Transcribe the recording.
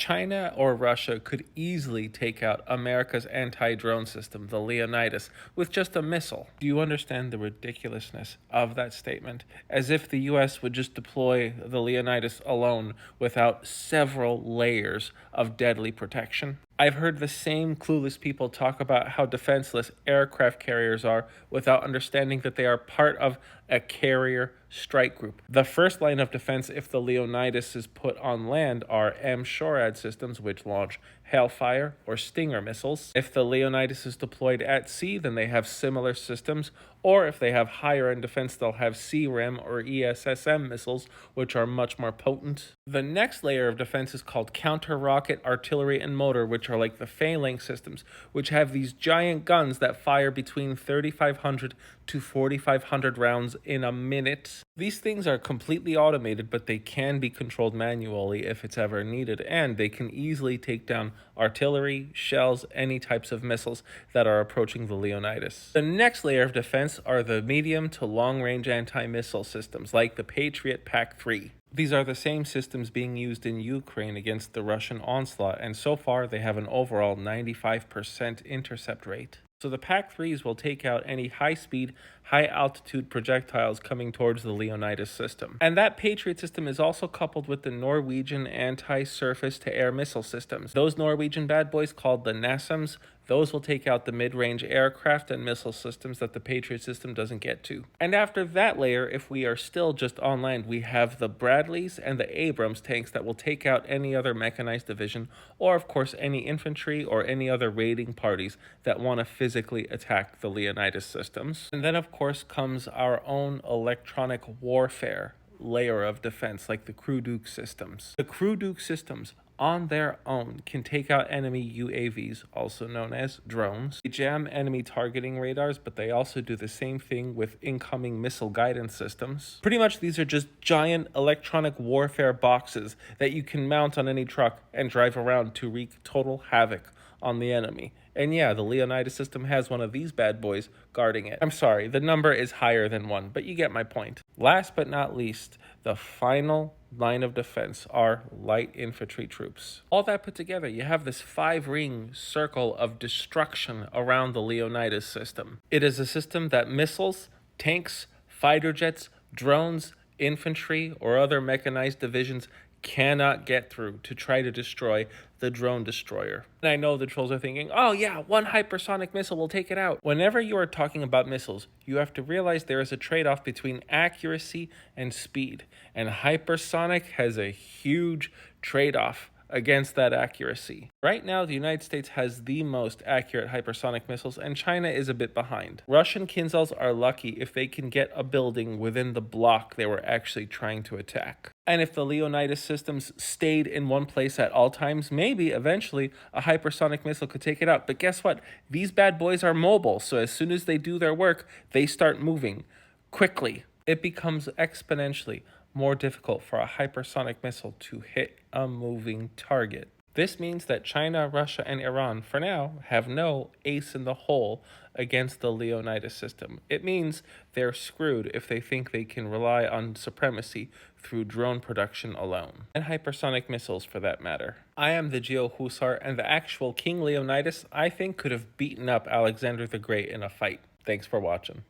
China or Russia could easily take out America's anti-drone system, the Leonidas, with just a missile. Do you understand the ridiculousness of that statement? As if the US would just deploy the Leonidas alone without several layers of deadly protection. I've heard the same clueless people talk about how defenseless aircraft carriers are without understanding that they are part of a carrier strike group. The first line of defense if the Leonidas is put on land are M-SHORAD systems, which launch Hailfire or Stinger missiles. If the Leonidas is deployed at sea, then they have similar systems, or if they have higher end defense, they'll have CRAM or ESSM missiles, which are much more potent. The next layer of defense is called counter-rocket artillery and motor, which are like the phalanx systems, which have these giant guns that fire between 3,500 to 4,500 rounds in a minute. These things are completely automated, but they can be controlled manually if it's ever needed, and they can easily take down artillery, shells, any types of missiles that are approaching the Leonidas. The next layer of defense are the medium to long-range anti-missile systems, like the Patriot PAC-3. These are the same systems being used in Ukraine against the Russian onslaught, and so far they have an overall 95% intercept rate. So the PAC-3s will take out any high-speed, high-altitude projectiles coming towards the Leonidas system. And that Patriot system is also coupled with the Norwegian anti-surface-to-air missile systems. Those Norwegian bad boys, called the NASAMS, those will take out the mid-range aircraft and missile systems that the Patriot system doesn't get to. And after that layer, if we are still just on land, we have the Bradleys and the Abrams tanks that will take out any other mechanized division, or of course any infantry or any other raiding parties that want to physically attack the Leonidas systems. And then of course comes our own electronic warfare layer of defense, like the Crew Duke systems. The Crew Duke systems on their own can take out enemy UAVs, also known as drones. They jam enemy targeting radars, but they also do the same thing with incoming missile guidance systems. Pretty much these are just giant electronic warfare boxes that you can mount on any truck and drive around to wreak total havoc on the enemy. And yeah, the Leonidas system has one of these bad boys guarding it. I'm sorry, the number is higher than one, but you get my point. Last but not least, the final line of defense are light infantry troops. All that put together, you have this 5-ring circle of destruction around the Leonidas system. It is a system that missiles, tanks, fighter jets, drones, infantry, or other mechanized divisions cannot get through to try to destroy the drone destroyer. And I know the trolls are thinking, oh yeah, one hypersonic missile will take it out. Whenever you are talking about missiles, you have to realize there is a trade-off between accuracy and speed. And hypersonic has a huge trade-off against that accuracy. Right now, the United States has the most accurate hypersonic missiles, and China is a bit behind. Russian Kinzhals are lucky if they can get a building within the block they were actually trying to attack. And if the Leonidas systems stayed in one place at all times, maybe eventually a hypersonic missile could take it out. But guess what? These bad boys are mobile, so as soon as they do their work, they start moving quickly. It becomes exponentially more difficult for a hypersonic missile to hit a moving target. This means that China, Russia, and Iran, for now, have no ace in the hole against the Leonidas system. It means they're screwed if they think they can rely on supremacy through drone production alone, and hypersonic missiles for that matter. I am the Geo Hussar, and the actual King Leonidas, I think, could have beaten up Alexander the Great in a fight. Thanks for watching.